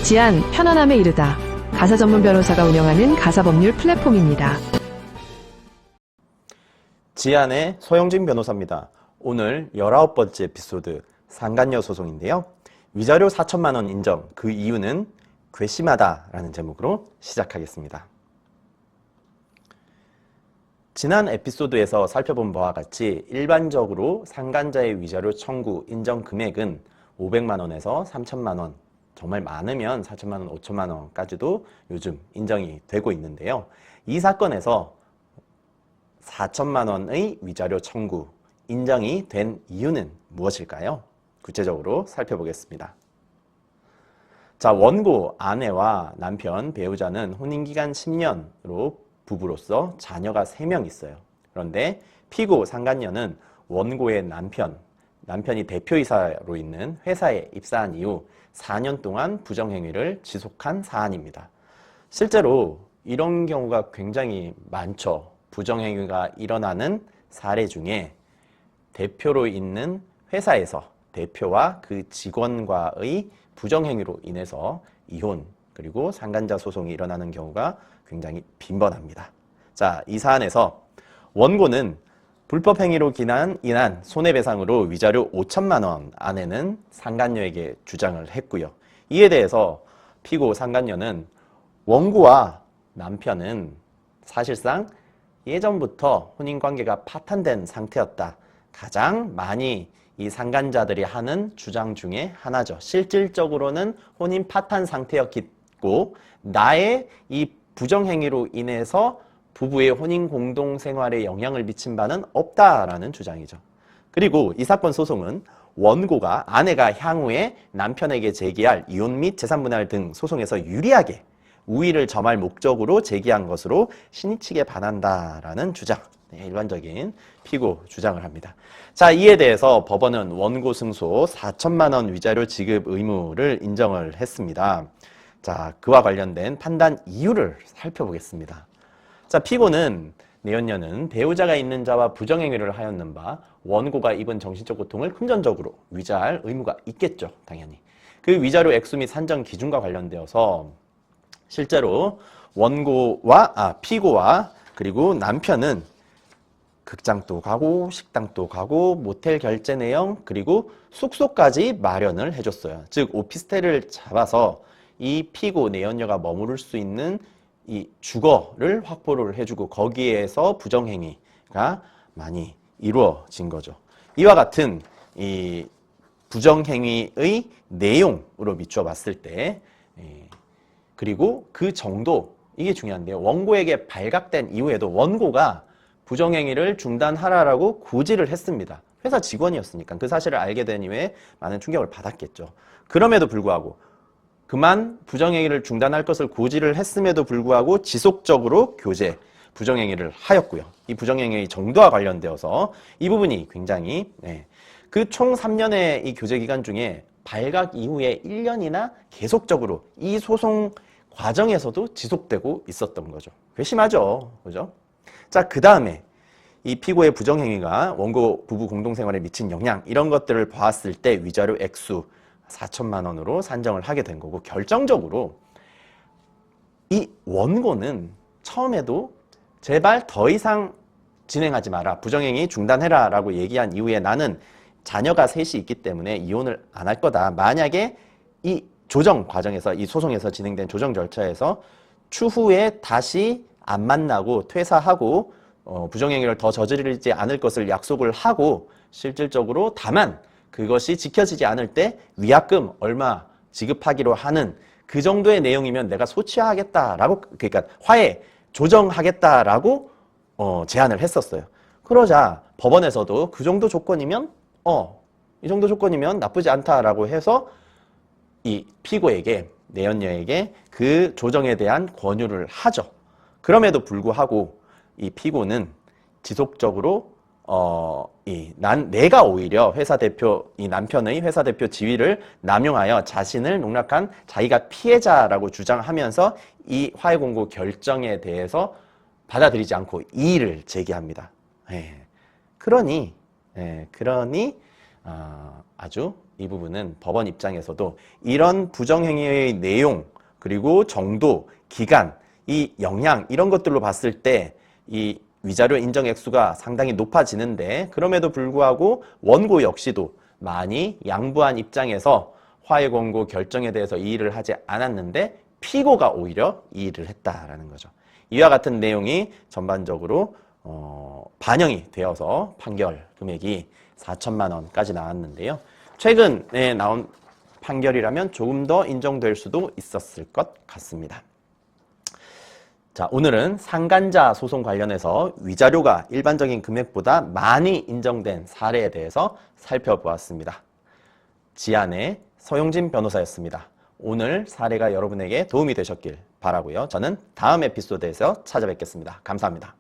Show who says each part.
Speaker 1: 지안, 편안함에 이르다. 가사 전문 변호사가 운영하는 가사법률 플랫폼입니다.
Speaker 2: 지안의 소영진 변호사입니다. 오늘 19번째 에피소드 상간녀 소송인데요. 위자료 4천만 원 인정, 그 이유는 괘씸하다라는 제목으로 시작하겠습니다. 지난 에피소드에서 살펴본 바와 같이 일반적으로 상간자의 위자료 청구 인정 금액은 500만 원에서 3천만 원, 정말 많으면 4천만 원, 5천만 원까지도 요즘 인정이 되고 있는데요. 이 사건에서 4천만 원의 위자료 청구 인정이 된 이유는 무엇일까요? 구체적으로 살펴보겠습니다. 자, 원고 아내와 남편, 배우자는 혼인기간 10년으로 부부로서 자녀가 3명 있어요. 그런데 피고 상간녀는 원고의 남편이 대표이사로 있는 회사에 입사한 이후 4년 동안 부정행위를 지속한 사안입니다. 실제로 이런 경우가 굉장히 많죠. 부정행위가 일어나는 사례 중에 대표로 있는 회사에서 대표와 그 직원과의 부정행위로 인해서 이혼 그리고 상간자 소송이 일어나는 경우가 굉장히 빈번합니다. 자, 이 사안에서 원고는 불법 행위로 인한 손해배상으로 위자료 5천만 원 아내는 상간녀에게 주장을 했고요. 이에 대해서 피고 상간녀는 원고와 남편은 사실상 예전부터 혼인관계가 파탄된 상태였다. 가장 많이 이 상간자들이 하는 주장 중에 하나죠. 실질적으로는 혼인 파탄 상태였고 나의 이 부정행위로 인해서 부부의 혼인 공동생활에 영향을 미친 바는 없다라는 주장이죠. 그리고 이 사건 소송은 원고가 아내가 향후에 남편에게 제기할 이혼 및 재산분할 등 소송에서 유리하게 우위를 점할 목적으로 제기한 것으로 신의 측에 반한다라는 주장, 일반적인 피고 주장을 합니다. 자, 이에 대해서 법원은 원고 승소 4천만 원 위자료 지급 의무를 인정을 했습니다. 자, 그와 관련된 판단 이유를 살펴보겠습니다. 자, 피고는 내연녀는 배우자가 있는 자와 부정행위를 하였는 바 원고가 입은 정신적 고통을 금전적으로 위자할 의무가 있겠죠. 당연히. 그 위자료 액수 및 산정 기준과 관련되어서 실제로 피고와 그리고 남편은 극장도 가고 식당도 가고 모텔 결제 내용 그리고 숙소까지 마련을 해줬어요. 즉 오피스텔을 잡아서 이 피고 내연녀가 머무를 수 있는 이 주거를 확보를 해주고 거기에서 부정행위가 많이 이루어진 거죠. 이와 같은 이 부정행위의 내용으로 비추어 봤을 때 그리고 그 정도 이게 중요한데요. 원고에게 발각된 이후에도 원고가 부정행위를 중단하라라고 고지를 했습니다. 회사 직원이었으니까 그 사실을 알게 된 이후에 많은 충격을 받았겠죠. 그럼에도 불구하고 그만 부정행위를 중단할 것을 고지를 했음에도 불구하고 지속적으로 부정행위를 하였고요. 이 부정행위의 정도와 관련되어서 이 부분이 굉장히 그 총 3년의 이 교제 기간 중에 발각 이후에 1년이나 계속적으로 이 소송 과정에서도 지속되고 있었던 거죠. 괘씸하죠. 그죠? 자, 그 다음에 이 피고의 부정행위가 원고 부부 공동생활에 미친 영향 이런 것들을 봤을 때 위자료 액수 4천만 원으로 산정을 하게 된 거고 결정적으로 이 원고는 처음에도 제발 더 이상 진행하지 마라. 부정행위 중단해라 라고 얘기한 이후에 나는 자녀가 셋이 있기 때문에 이혼을 안 할 거다. 만약에 이 조정 과정에서 이 소송에서 진행된 조정 절차에서 추후에 다시 안 만나고 퇴사하고 부정행위를 더 저지르지 않을 것을 약속을 하고 실질적으로 다만 그것이 지켜지지 않을 때 위약금 얼마 지급하기로 하는 그 정도의 내용이면 내가 소취하겠다라고 그러니까 화해 조정하겠다라고 제안을 했었어요. 그러자 법원에서도 그 정도 조건이면 이 정도 조건이면 나쁘지 않다라고 해서 이 피고에게 내연녀에게 그 조정에 대한 권유를 하죠. 그럼에도 불구하고 이 피고는 지속적으로 내가 오히려 이 남편의 회사 대표 지위를 남용하여 자신을 농락한 자기가 피해자라고 주장하면서 이 화해 공고 결정에 대해서 받아들이지 않고 이의를 제기합니다. 그러니 아주 이 부분은 법원 입장에서도 이런 부정행위의 내용, 그리고 정도, 기간, 이 영향 이런 것들로 봤을 때 이 위자료 인정 액수가 상당히 높아지는데, 그럼에도 불구하고 원고 역시도 많이 양보한 입장에서 화해 권고 결정에 대해서 이의를 하지 않았는데 피고가 오히려 이의를 했다라는 거죠. 이와 같은 내용이 전반적으로 반영이 되어서 판결 금액이 4천만 원까지 나왔는데요. 최근에 나온 판결이라면 조금 더 인정될 수도 있었을 것 같습니다. 자, 오늘은 상간자 소송 관련해서 위자료가 일반적인 금액보다 많이 인정된 사례에 대해서 살펴보았습니다. 지안의 서용진 변호사였습니다. 오늘 사례가 여러분에게 도움이 되셨길 바라고요. 저는 다음 에피소드에서 찾아뵙겠습니다. 감사합니다.